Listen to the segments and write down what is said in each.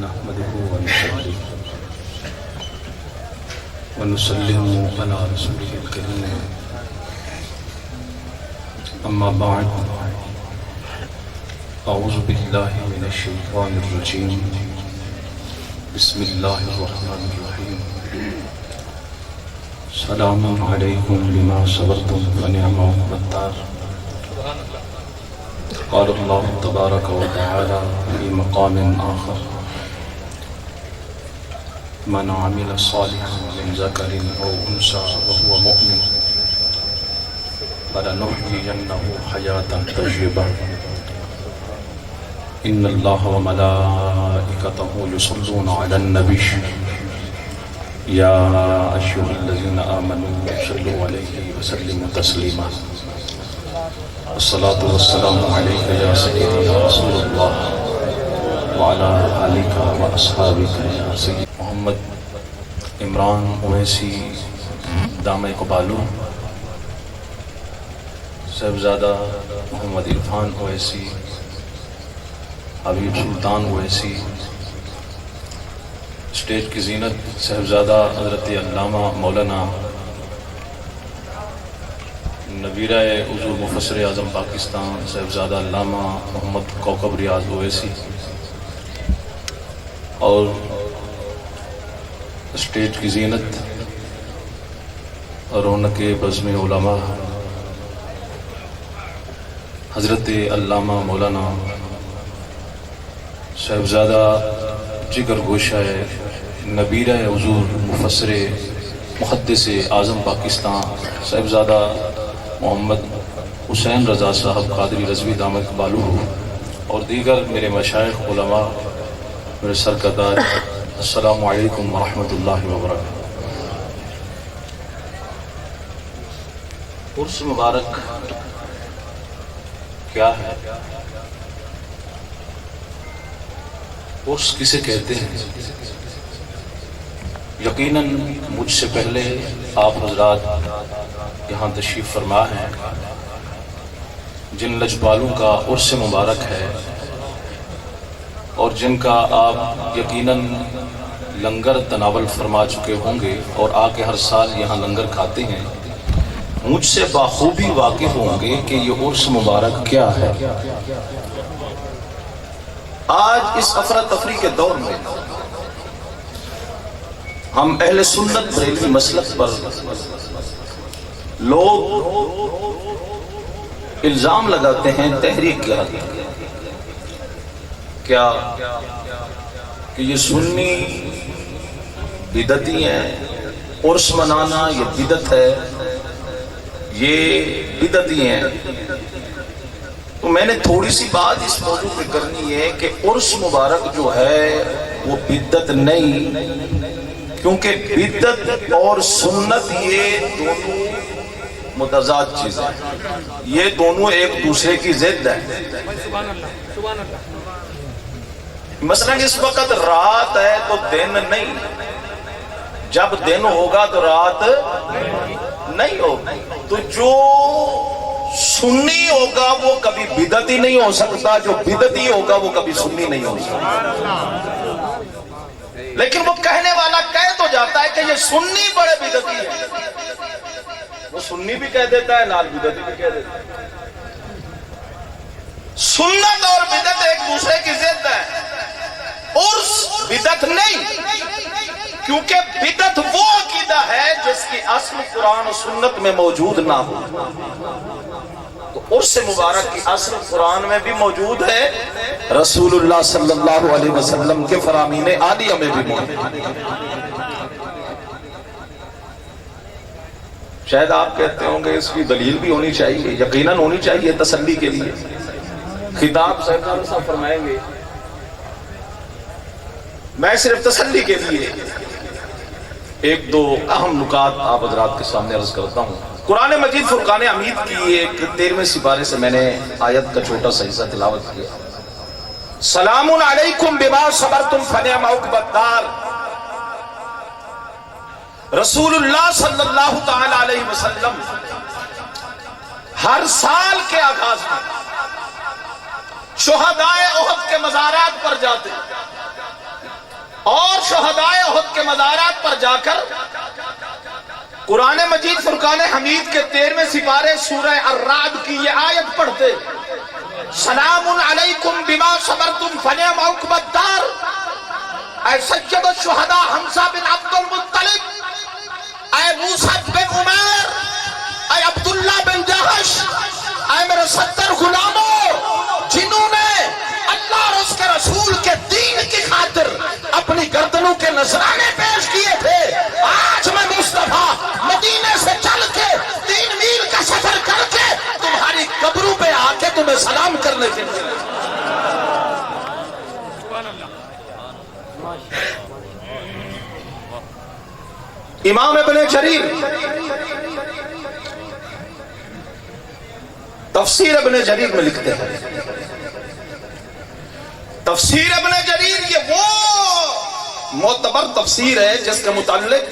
نحمده ونصلي ونسلم على رسوله الكريم أما بعد أعوذ بالله من الشيطان الرجيم بسم الله الرحمن الرحيم سلام عليكم بما صبرتم فنعم عقبى الدار قال الله تبارك وتعالى في مقام آخر من عمل صالحا من ذكر أو أنثى وهو مؤمن فلنحيينه حياة طيبة إن الله وملائكته يصلون على النبي يا أيها الذين آمنوا صلوا عليه وسلموا تسليما الصلاة والسلام عليك يا سيدي يا رسول الله وعلى آلك وأصحابك يا سيدي محمد عمران اویسی دامِ قبالو صاحبزادہ محمد عرفان اویسی حبیب سلطان اویسی اسٹیج کی زینت صاحبزادہ حضرت علامہ مولانا نبیرہ حضور مفسر اعظم پاکستان صاحبزادہ علامہ محمد کوکب ریاض اویسی اور اسٹیج کی زینت رونق بزم علماء حضرت علامہ مولانا صاحبزادہ جگر گوشہ نبیرہ حضور مفسر محدث اعظم پاکستان صاحبزادہ محمد حسین رضا صاحب قادری رضوی دامِ قبالو اور دیگر میرے مشائخ علماء میرے سرکردار السلام علیکم ورحمۃ اللہ وبرکاتہ۔ عرس مبارک کیا ہے؟ عرس کسے کہتے ہیں؟ یقیناً مجھ سے پہلے آپ حضرات یہاں تشریف فرما ہیں جن لجپالوں کا عرس مبارک ہے اور جن کا آپ یقیناً لنگر تناول فرما چکے ہوں گے اور آ کے ہر سال یہاں لنگر کھاتے ہیں، مجھ سے بخوبی واقف ہوں گے کہ یہ عرس مبارک کیا ہے۔ آج اس افراتفری کے دور میں ہم اہل سنت بریلوی مسلک پر لوگ الزام لگاتے ہیں تحریک کے حد کیا کہ یہ سنی بدعتی ہیں، عرس منانا یہ بدعت ہے، یہ بدعتی ہیں۔ تو میں نے تھوڑی سی بات اس موضوع پہ کرنی ہے کہ عرس مبارک جو ہے وہ بدعت نہیں، کیونکہ بدعت اور سنت یہ دونوں متضاد چیزیں ہیں، یہ دونوں ایک دوسرے کی ضد ہیں۔ مثلا اس وقت رات ہے تو دن نہیں، جب دن ہوگا تو رات نہیں ہوگی، تو جو سنی ہوگا وہ کبھی بدعتی نہیں ہو سکتا، جو بدعتی ہوگا وہ کبھی سنی نہیں ہو سکتا۔ لیکن وہ کہنے والا کہہ تو جاتا ہے کہ یہ سنی بڑے بدعتی ہیں، وہ سنی بھی کہہ دیتا ہے نال بدعتی بھی کہہ دیتا ہے۔ سنت اور بدعت ایک دوسرے کی ضد ہے۔ عرس بدعت نہیں، کیونکہ بدعت وہ عقیدہ ہے جس کی اصل قرآن و سنت میں موجود نہ ہو۔ تو عرس مبارک کی اصل قرآن میں بھی موجود ہے، رسول اللہ صلی اللہ علیہ وسلم کے فرامین عالیہ میں بھی موجود ہے۔ شاید آپ کہتے ہوں گے اس کی دلیل بھی ہونی چاہیے، یقیناً ہونی چاہیے تسلی کے لیے۔ خطاب صاحب فرمائیں گے، میں صرف تسلی کے لیے ایک دو اہم نکات آپ حضرات کے سامنے عرض کرتا ہوں۔ قرآن مجید فرقان حمید کی ایک 13ویں سپارے سے میں نے آیت کا چھوٹا سا حصہ تلاوت کیا۔ سلام علیکم بما صبرتم فنعم عقبی الدار۔ رسول اللہ صلی اللہ تعالی علیہ وسلم ہر سال کے آغاز میں شہدائے احد کے مزارات پر جاتے اور شہدائے احد کے مزارات پر جا کر قرآن مجید فرقان حمید کے 13ویں سپارے سورہ الرعد کی یہ آیت پڑھتے، سلام علیکم بما صبرتم فنعم عقبی الدار۔ اے سید الشہداء حمزہ بن عبد المطلب، اے موسیٰ بن عمیر، اے عبداللہ بن جہش، اے میرے 70 غلاموں جنہوں نے اللہ اور اس کے رسول کے دین کی خاطر اپنی گردنوں کے نذرانے پیش کیے تھے، آج میں مصطفیٰ مدینے سے چل کے 3 میل کا سفر کر کے تمہاری قبروں پہ آ کے تمہیں سلام کرنے کے لیے۔ امام ابن جریر تفسیر ابن جریر میں لکھتے ہیں، تفسیر ابن جریر یہ وہ معتبر تفسیر ہے جس کے متعلق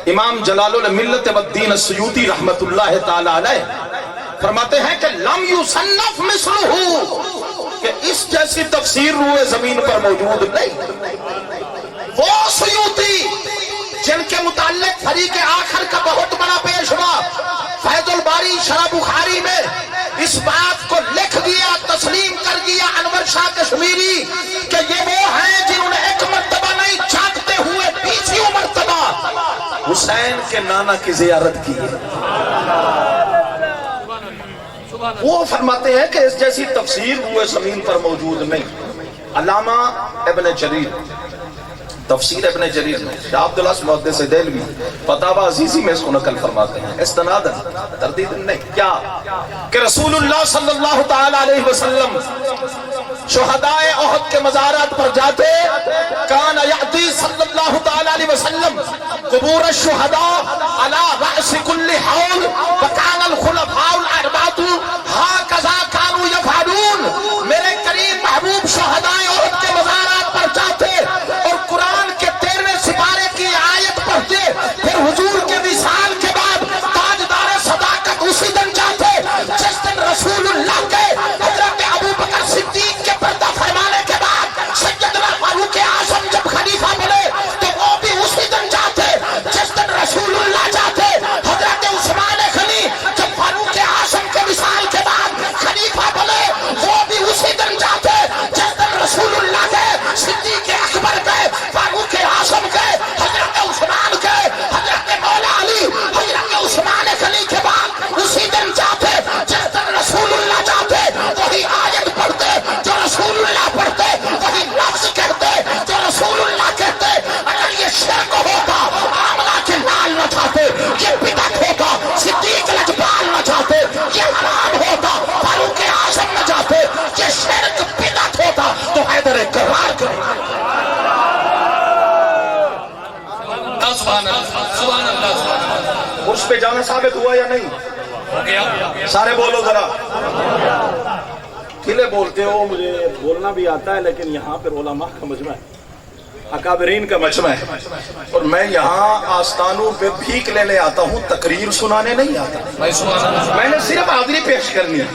امام جلال الملت والدین السیوطی رحمت اللہ تعالی علیہ فرماتے ہیں کہ لم یصنف مثلہ، کہ اس جیسی تفسیر روئے زمین پر موجود نہیں۔ وہ سیوطی جن کے متعلق فریق آخر کا بہت بڑا پیشوا فیض الباری شرح بخاری میں اس بات کو لکھ دیا، تسلیم کر دیا انور شاہ کشمیری کہ یہ وہ ہیں جنہوں نے ایک مرتبہ نہیں جاگتے ہوئے 20 مرتبہ حسین کے نانا کی زیارت کی۔ وہ فرماتے ہیں کہ اس جیسی تفسیر روئے زمین پر موجود نہیں۔ علامہ ابن جریر تفسیر ابن جریر میں شاہ عبداللہ محدث دہلوی فتاوی عزیزی میں اس کو نقل فرماتے ہیں استنادا تردید نہیں، کیا کہ رسول اللہ صلی اللہ تعالی علیہ وسلم شہدائے احد کے مزارات پر جاتے، کان یأتی صلی اللہ تعالی علیہ وسلم قبور الشہداء علی رأس کل حول، وکان الخلفاء الاربعۃ ہکذا کانوا یفعلون۔ میرے کریم محبوب شہدائے احد کے مزارات پر جاتے اور قرآن کے 13ویں سپارے کی آیت پڑھتے، پھر حضور کے وصال کے بعد تاجدار صداقت اسی دن جاتے جس دن رسول اللہ کے حضرت ابوبکر صدیق کے پردہ فرمانے کے بعد سیدنا فاروق اعظم جب خلیفہ بنے تو وہ بھی اسی دن جاتے جس دن رسول اللہ جاتے، حضرت عثمان غنی جب فاروق اعظم کے وصال کے بعد خلیفہ بنے وہ بھی اسی دن جاتے جس دن رسول اللہ کے صدیق اکبر کے فاروق اعظم کے حضرت عثمان کے حضرت مولا علی حضرت عثمان غنی کے بعد اسی دن جاتے جس دن رسول اللہ جاتے، وہی آیت پڑھتے جو رسول اللہ پڑھتے، وہی لفظ کہتے جو رسول اللہ کہتے۔ اگر یہ شرک ہوتا آمنہ کے نال نہ چاہتے، یہ بدعت ہوتا صدیق لجپال نہ چاہتے، یہ حرام ہوتا فاروق اعظم نہ چاہتے، یہ شرک بدعت ہوتا تو حیدر کرار کرے۔ سبحان اللہ۔ اس پہ جانا ثابت ہوا یا نہیں؟ سارے بولو ذرا، کھلے بولتے ہو، مجھے بولنا بھی آتا ہے لیکن یہاں پر علماء کا مجمع ہے، اکابرین کا مجمع ہے، اور میں یہاں آستانوں پہ بھیک لینے آتا ہوں، تقریر سنانے نہیں آتا۔ میں نے صرف حاضری پیش کرنی ہے،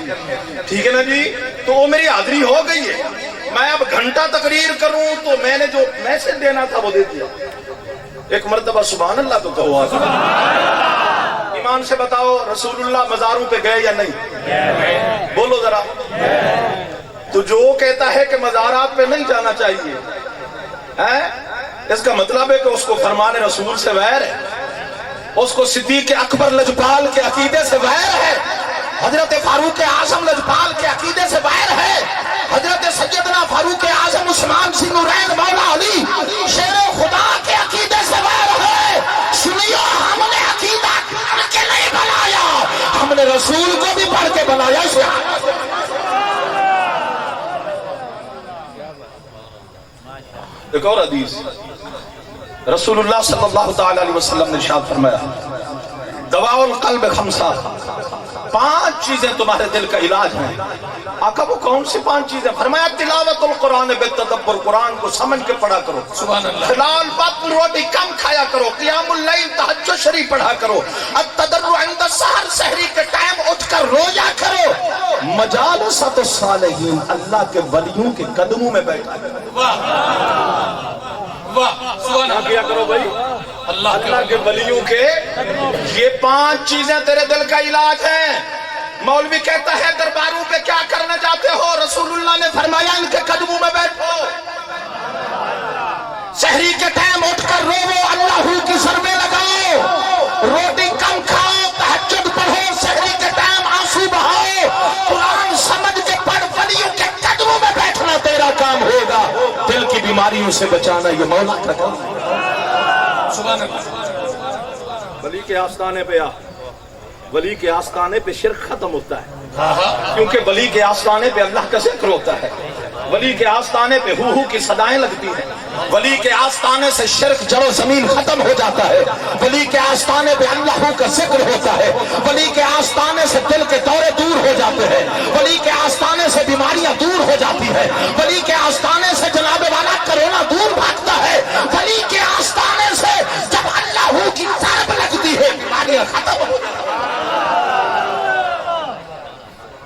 ٹھیک ہے نا جی؟ تو وہ میری حاضری ہو گئی ہے، میں اب گھنٹہ تقریر کروں تو میں نے جو میسج دینا تھا وہ دے دیا۔ ایک مرتبہ سبحان اللہ تو کہو آج، ایمان سے بتاؤ رسول اللہ مزاروں پہ گئے یا نہیں؟ بولو ذرا۔ تو جو کہتا ہے کہ مزارات پہ نہیں جانا چاہیے، اس کا مطلب ہے کہ اس کو فرمان رسول سے ویر ہے، اس کو صدیق اکبر لجپال کے عقیدے سے ویر ہے، حضرت فاروق اعظم لجپال کے عقیدے سے ویر ہے، حضرت سیدنا فاروق اعظم عثمان ذی النورین مولا علی شیر خدا کے عقیدے سے ویر ہے۔ سنیو، ہم نے عقیدہ پڑھ کے نہیں بنایا، ہم نے رسول کو بھی پڑھ کے بنایا۔ ایک اور حدیث، رسول اللہ صلی اللہ تعالی علیہ وسلم نے ارشاد فرمایا، دواء القلب خمسہ، 5 چیزیں تمہارے دل کا علاج ہیں۔ آقا وہ کون سی 5 چیزیں؟ فرمایا تلاوت القرآن بالتدبر، قرآن کو سمجھ کے پڑھا کرو، حلال بطن روٹی کم کھایا کرو، قیام اللیل تہجد شریف پڑھا کرو، التضرع عند السحر، سحری کے ٹائم اٹھ کر روزہ کرو، مجالست الصالحین، اللہ کے ولیوں کے قدموں میں بیٹھا کرو۔ کیا کیا کرو بھائی؟ اللہ کے ولیوں کے یہ 5 چیزیں تیرے دل کا علاج ہیں. مولوی کہتا ہے درباروں پہ کیا کرنا چاہتے ہو؟ رسول اللہ نے فرمایا ان کے قدموں میں بیٹھو. سحری کے ٹائم اٹھ کر رو اللہ کی سروے لگاؤ، روٹی کم کھاؤ، تہجد پڑھو، سحری کے ٹائم آنسو بہاؤ، قرآن سمجھ کے پڑھ، ولیوں کے قدموں میں بیٹھنا تیرا کام ہوگا. دل کی بیماریوں سے بچانا یہ مولا کا کام ہے. سبحان اللہ. ولی کے آستانے پہ ولی کے آستانے پہ شرک ختم ہوتا ہے، کیونکہ ولی کے آستانے پہ اللہ کا ذکر ہوتا ہے. ولی کے آستانے پہ ہو کی صدائیں لگتی ہیں. ولی کے آستانے سے شرک جڑ و زمین ختم ہو جاتا ہے. ولی کے آستانے پہ اللہ کا ذکر ہوتا ہے. ولی کے آستانے سے دل کے دورے دور ہو جاتے ہیں. ولی کے آستانے سے بیماریاں دور ہو جاتی ہیں. ولی کے آستانے سے جناب والا کرونا دور بھاگتا ہے. ولی کے آستانے سے جب اللہ کی ضرب لگتی ہے بیماریاں ختم ہو جاتی ہیں.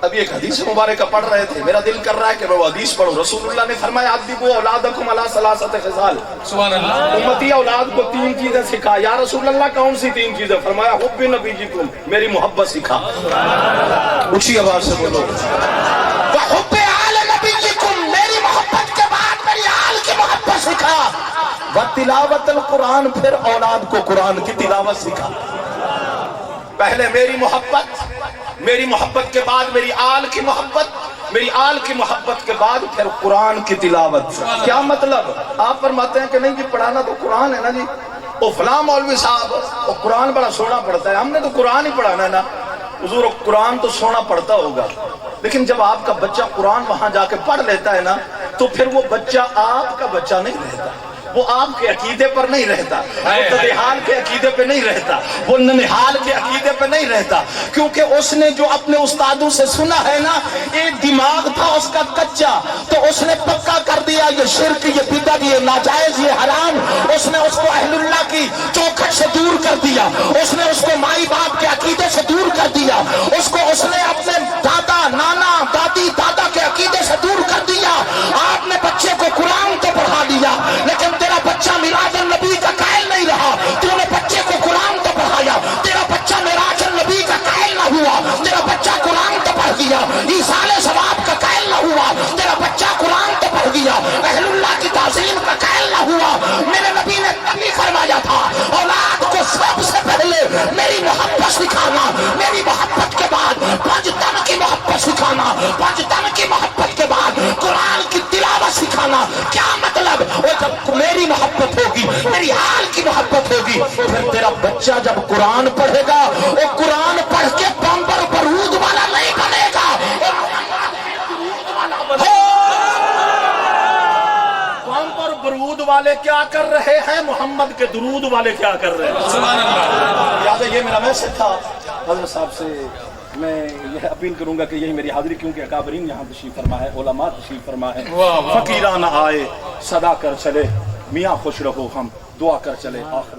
ابھی ایک حدیث مبارکہ پڑھ رہے تھے، میرا دل کر رہا ہے کہ میں وہ حدیث پڑھوں. رسول اللہ نے فرمایا ادبوا اولادکم علی ثلاثۃ خصال. سبحان اللہ. امتی اولاد کو 3 چیزیں سکھا. یا رسول اللہ کون سی 3 چیزیں؟ فرمایا حب نبیکم، میری محبت سکھا. اونچی آواز سے بولو. وحب آل نبیکم، میری محبت کے بعد میری آل کی محبت سکھا. وتلاوت القرآن، پھر اولاد کو قرآن کی تلاوت سکھا. پہلے میری محبت کے بعد میری آل کی محبت، میری آل کی محبت کے بعد پھر قرآن کی تلاوت. کیا مطلب؟ آپ فرماتے ہیں کہ نہیں جی پڑھانا تو قرآن ہے نا جی، وہ فلاں مولوی صاحب وہ قرآن بڑا سونا پڑھتا ہے، ہم نے تو قرآن ہی پڑھانا ہے نا. حضور قرآن تو سونا پڑھتا ہوگا، لیکن جب آپ کا بچہ قرآن وہاں جا کے پڑھ لیتا ہے نا تو پھر وہ بچہ آپ کا بچہ نہیں رہتا، وہ آپ کے عقیدے پر نہیں رہتا، وہ تدیحال کے عقیدے پہ نہیں رہتا، وہ ننہال کے عقیدے پہ نہیں رہتا، کیونکہ اس نے جو اپنے استادوں سے سنا ہے نا، ایک دماغ تھا اس کا کچا، تو اس نے پکا کر دیا یہ شرک، یہ بدعت، یہ ناجائز، یہ حرام. اس نے اس کو اہل اللہ کی چوکھٹ سے دور کر دیا، اس نے اس کو مائی باپ کے عقیدے سے دور کر دیا، اس نے اپنے دادا نانا دادی دادا کے عقیدے سے دور کر دیا. آپ نے بچے کو قرآن تو پڑھا دیا، لیکن تیرا بچہ میراث النبی کا قائل نہیں رہا. تو نے بچے کو قرآن تو پڑھایا، تیرا بچہ میراث النبی کا قائل نہ ہوا. تیرا بچہ قرآن تو پڑھ گیا، ایصال ثواب کا قائل نہ ہوا. تیرا بچہ قرآن تو پڑھ گیا، اہل اللہ کی تعظیم کا قائل نہ ہوا. میرے نبی نے تبھی فرمایا تھا اولاد کو سب سے پہلے میری محبت سکھانا، میری محبت کے بعد پنجتن کی محبت سکھانا، پنجتن کی محبت کے بعد قرآن کی تلاوت سکھانا. کیا مطلب؟ وہ جب میری محبت ہوگی، میری آل کی محبت ہوگی، پھر تیرا بچہ جب قرآن پڑھے گا وہ قرآن پڑھ کے بمبر برود والا نہیں بنے گا، بمبر برود والے کیا کر رہے ہیں؟ محمد کے درود والے کیا کر رہے ہیں؟ سبحان اللہ. یاد ہے یہ میرا میسج تھا حضرت صاحب سے. میں یہ اپیل کروں گا کہ یہی میری حاضری، کیونکہ اکابرین یہاں تشریف فرما ہے، علماء تشریف فرما ہے. فقیران آئے صدا کر چلے، میاں خوش رہو ہم دعا کر چلے. آخر